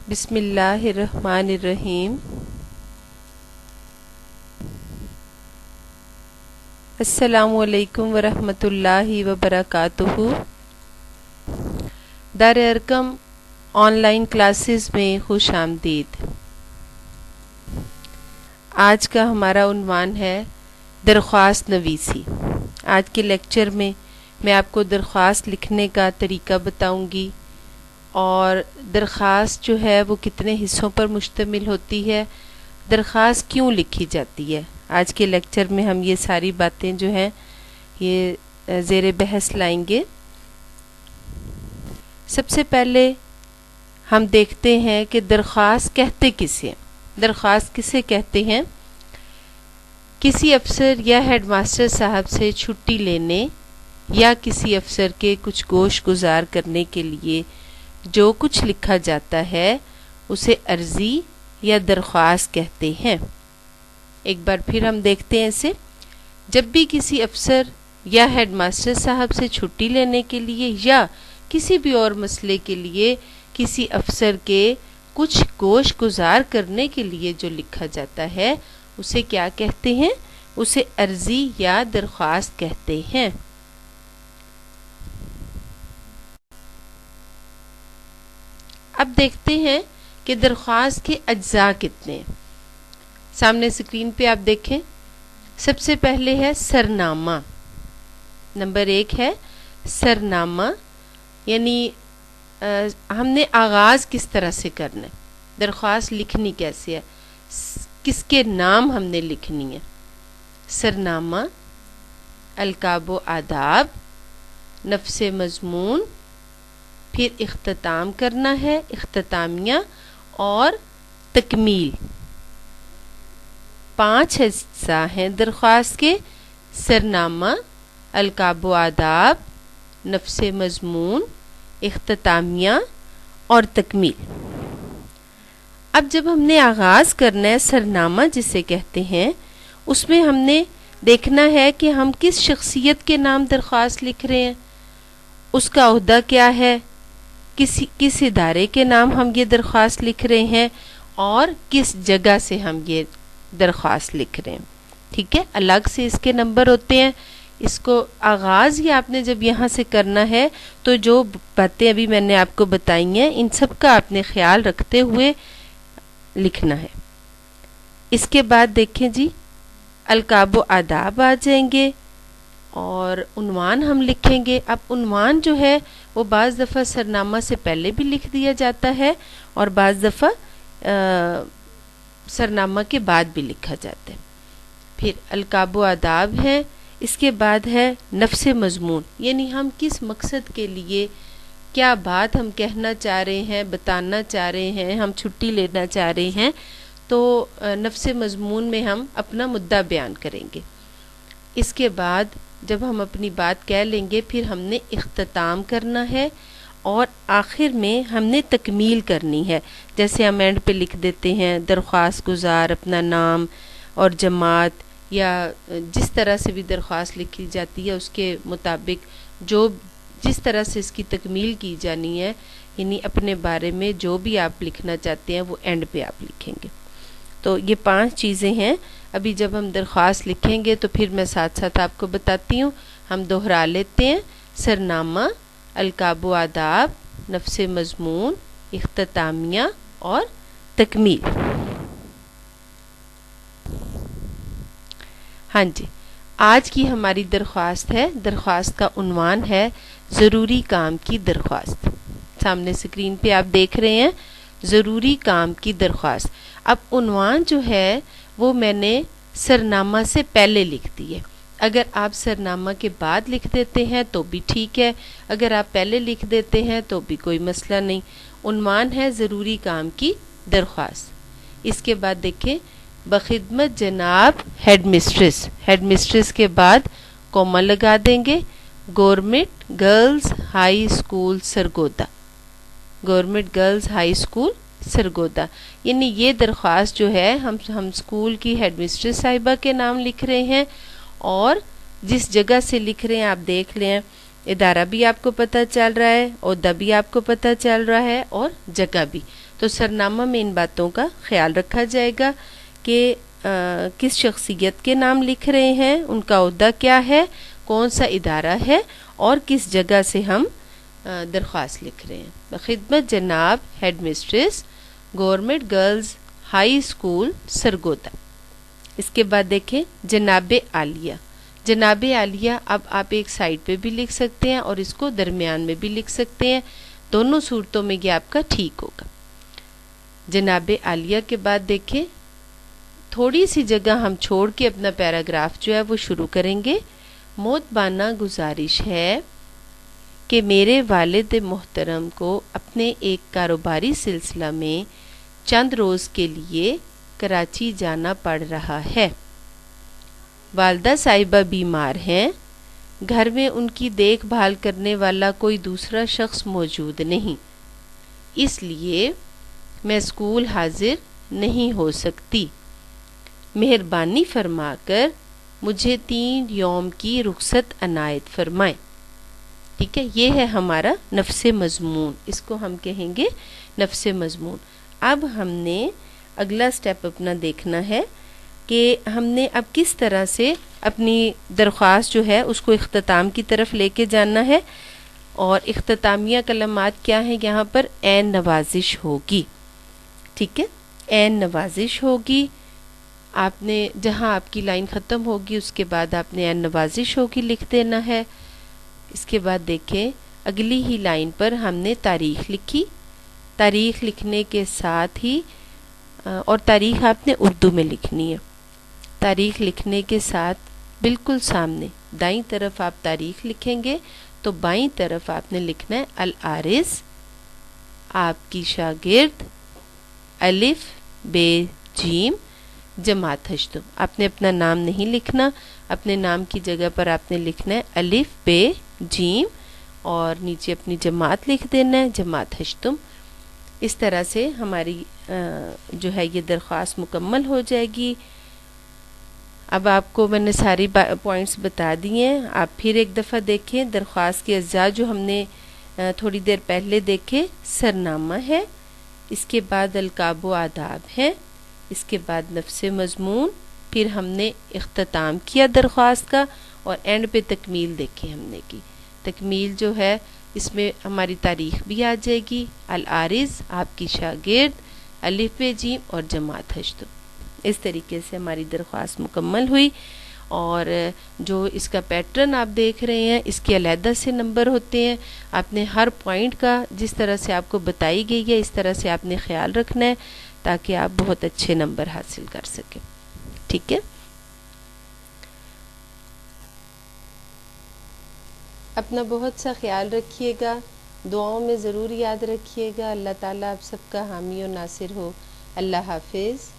بسم اللہ الرحمن الرحیم۔ السلام علیکم ورحمۃ اللہ وبرکاتہ۔ دار ارقم آن لائن کلاسز میں خوش آمدید۔ آج کا ہمارا عنوان ہے درخواست نویسی۔ آج کے لیکچر میں آپ کو درخواست لکھنے کا طریقہ بتاؤں گی، اور درخواست جو ہے وہ کتنے حصوں پر مشتمل ہوتی ہے، درخواست کیوں لکھی جاتی ہے۔ آج کے لیکچر میں ہم یہ ساری باتیں جو ہیں یہ زیر بحث لائیں گے۔ سب سے پہلے ہم دیکھتے ہیں کہ درخواست کہتے کسے ہیں۔ درخواست کسے کہتے ہیں؟ کسی افسر یا ہیڈ ماسٹر صاحب سے چھٹی لینے یا کسی افسر کے کچھ گوش گزار کرنے کے لیے جو کچھ لکھا جاتا ہے اسے عرضی یا درخواست کہتے ہیں۔ ایک بار پھر ہم دیکھتے ہیں اسے۔ جب بھی کسی افسر یا ہیڈ ماسٹر صاحب سے چھٹی لینے کے لیے یا کسی بھی اور مسئلے کے لیے کسی افسر کے کچھ گوش گزار کرنے کے لیے جو لکھا جاتا ہے اسے کیا کہتے ہیں؟ اسے عرضی یا درخواست کہتے ہیں۔ اب دیکھتے ہیں کہ درخواست کے اجزاء کتنے ہیں۔ سامنے اسکرین پہ آپ دیکھیں، سب سے پہلے ہے سرنامہ۔ نمبر 1 ہے سرنامہ، یعنی ہم نے آغاز کس طرح سے کرنا ہے، درخواست لکھنی کیسے ہے، کس کے نام ہم نے لکھنی ہے۔ سرنامہ، القاب و آداب، نفس مضمون، پھر اختتام کرنا ہے، اختتامیہ، اور تکمیل۔ 5 حصہ ہیں درخواست کے: سرنامہ، القاب و آداب، نفس مضمون، اختتامیہ اور تکمیل۔ اب جب ہم نے آغاز کرنا ہے، سرنامہ جسے کہتے ہیں، اس میں ہم نے دیکھنا ہے کہ ہم کس شخصیت کے نام درخواست لکھ رہے ہیں، اس کا عہدہ کیا ہے، کس ادارے کے نام ہم یہ درخواست لکھ رہے ہیں، اور کس جگہ سے ہم یہ درخواست لکھ رہے ہیں۔ ٹھیک ہے، الگ سے اس کے نمبر ہوتے ہیں۔ اس کو آغاز ہی آپ نے جب یہاں سے کرنا ہے تو جو باتیں ابھی میں نے آپ کو بتائی ہیں ان سب کا آپ نے خیال رکھتے ہوئے لکھنا ہے۔ اس کے بعد دیکھیں جی، القاب و آداب آ جائیں گے، اور عنوان ہم لکھیں گے۔ اب عنوان جو ہے وہ بعض دفعہ سرنامہ سے پہلے بھی لکھ دیا جاتا ہے، اور بعض دفعہ سرنامہ کے بعد بھی لکھا جاتا ہے۔ پھر القاب و آداب ہے، اس کے بعد ہے نفس مضمون، یعنی ہم کس مقصد کے لیے کیا بات ہم کہنا چاہ رہے ہیں، بتانا چاہ رہے ہیں، ہم چھٹی لینا چاہ رہے ہیں، تو نفس مضمون میں ہم اپنا مدعا بیان کریں گے۔ اس کے بعد جب ہم اپنی بات کہہ لیں گے پھر ہم نے اختتام کرنا ہے، اور آخر میں ہم نے تکمیل کرنی ہے۔ جیسے ہم اینڈ پہ لکھ دیتے ہیں درخواست گزار اپنا نام اور جماعت، یا جس طرح سے بھی درخواست لکھی جاتی ہے اس کے مطابق جس طرح سے اس کی تکمیل کی جانی ہے، یعنی اپنے بارے میں جو بھی آپ لکھنا چاہتے ہیں وہ اینڈ پہ آپ لکھیں گے۔ تو یہ 5 چیزیں ہیں۔ ابھی جب ہم درخواست لکھیں گے تو پھر میں ساتھ ساتھ آپ کو بتاتی ہوں، ہم دوہرا لیتے ہیں۔ سرنامہ، القاب و آداب، نفس مضمون، اختتامیہ اور تکمیل۔ ہاں جی، آج کی ہماری درخواست ہے، درخواست کا عنوان ہے ضروری کام کی درخواست۔ سامنے اسکرین پہ آپ دیکھ رہے ہیں ضروری کام کی درخواست۔ اب عنوان جو ہے وہ میں نے سرنامہ سے پہلے لکھ دی ہے۔ اگر آپ سرنامہ کے بعد لکھ دیتے ہیں تو بھی ٹھیک ہے، اگر آپ پہلے لکھ دیتے ہیں تو بھی کوئی مسئلہ نہیں۔ عنوان ہے ضروری کام کی درخواست۔ اس کے بعد دیکھیں، بخدمت جناب ہیڈ مسٹریس، ہیڈ مسٹریس کے بعد کوما لگا دیں گے، government girls high school Sargodha, government girls high school Sargodha, یعنی یہ درخواست جو ہے ہم اسکول کی ہیڈ مسٹریس صاحبہ کے نام لکھ رہے ہیں، اور جس جگہ سے لکھ رہے ہیں آپ دیکھ لیں ادارہ بھی آپ کو پتہ چل رہا ہے، عہدہ بھی آپ کو پتہ چل رہا ہے، اور جگہ بھی. تو سرنامہ میں ان باتوں کا خیال رکھا جائے گا کہ کس شخصیت کے نام لکھ رہے ہیں، ان کا عہدہ کیا ہے، کون سا ادارہ ہے، اور کس جگہ سے ہم درخواست لکھ رہے ہیں. بخدمت جناب headmistress, government girls high school Sargodha. اس کے بعد دیکھیں جناب عالیہ. جناب عالیہ اب آپ ایک سائڈ پہ بھی لکھ سکتے ہیں اور اس کو درمیان میں بھی لکھ سکتے ہیں، دونوں صورتوں میں یہ آپ کا ٹھیک ہوگا. جناب عالیہ کے بعد دیکھیں تھوڑی سی جگہ ہم چھوڑ کے اپنا پیراگراف جو ہے وہ شروع کریں گے. موتبانہ گزارش ہے کہ میرے والد محترم کو اپنے ایک کاروباری سلسلہ میں چند روز کے لیے کراچی جانا پڑ رہا ہے. والدہ صاحبہ بیمار ہیں، گھر میں ان کی دیکھ بھال کرنے والا کوئی دوسرا شخص موجود نہیں، اس لیے میں اسکول حاضر نہیں ہو سکتی. مہربانی فرما کر مجھے 3 یوم کی رخصت عنایت فرمائیں. ٹھیک ہے، یہ ہے ہمارا نفس مضمون، اس کو ہم کہیں گے نفس مضمون. اب ہم نے اگلا سٹیپ اپنا دیکھنا ہے کہ ہم نے اب کس طرح سے اپنی درخواست جو ہے اس کو اختتام کی طرف لے کے جانا ہے. اور اختتامیہ کلمات کیا ہیں یہاں پر؟ عین نوازش ہوگی. ٹھیک ہے، عین نوازش ہوگی. آپ نے جہاں آپ کی لائن ختم ہوگی اس کے بعد آپ نے عین نوازش ہوگی لکھ دینا ہے. اس کے بعد دیکھیں اگلی ہی لائن پر ہم نے تاریخ لکھی. تاریخ لکھنے کے ساتھ ہی اور تاریخ آپ نے اردو میں لکھنی ہے. تاریخ لکھنے کے ساتھ بالکل سامنے دائیں طرف آپ تاریخ لکھیں گے تو بائیں طرف آپ نے لکھنا ہے العارض آپ کی شاگرد الف بے جیم جماعت ہشتم. آپ نے اپنا نام نہیں لکھنا، اپنے نام کی جگہ پر آپ نے لکھنا ہے الف بے جیم اور نیچے اپنی جماعت لکھ دینا ہے جماعت ہشتم. اس طرح سے ہماری جو ہے یہ درخواست مکمل ہو جائے گی. اب آپ کو میں نے ساری پوائنٹس بتا دیے ہیں، آپ پھر ایک دفعہ دیکھیں. درخواست کے اجزاء جو ہم نے تھوڑی دیر پہلے دیکھے، سرنامہ ہے، اس کے بعد القاب و آداب ہے، اس کے بعد نفس مضمون، پھر ہم نے اختتام کیا درخواست کا، اور اینڈ پہ تکمیل دیکھیں ہم نے کی. تکمیل جو ہے اس میں ہماری تاریخ بھی آ جائے گی، العارض آپ کی شاگرد الف بے جیم اور جماعت ہشتم. اس طریقے سے ہماری درخواست مکمل ہوئی. اور جو اس کا پیٹرن آپ دیکھ رہے ہیں اس کے علیحدہ سے نمبر ہوتے ہیں. آپ نے ہر پوائنٹ کا جس طرح سے آپ کو بتائی گئی ہے اس طرح سے آپ نے خیال رکھنا ہے تاکہ آپ بہت اچھے نمبر حاصل کر سکیں. ٹھیک ہے، اپنا بہت سا خیال رکھیے گا، دعاؤں میں ضرور یاد رکھیے گا. اللہ تعالیٰ آپ سب کا حامی و ناصر ہو. اللہ حافظ.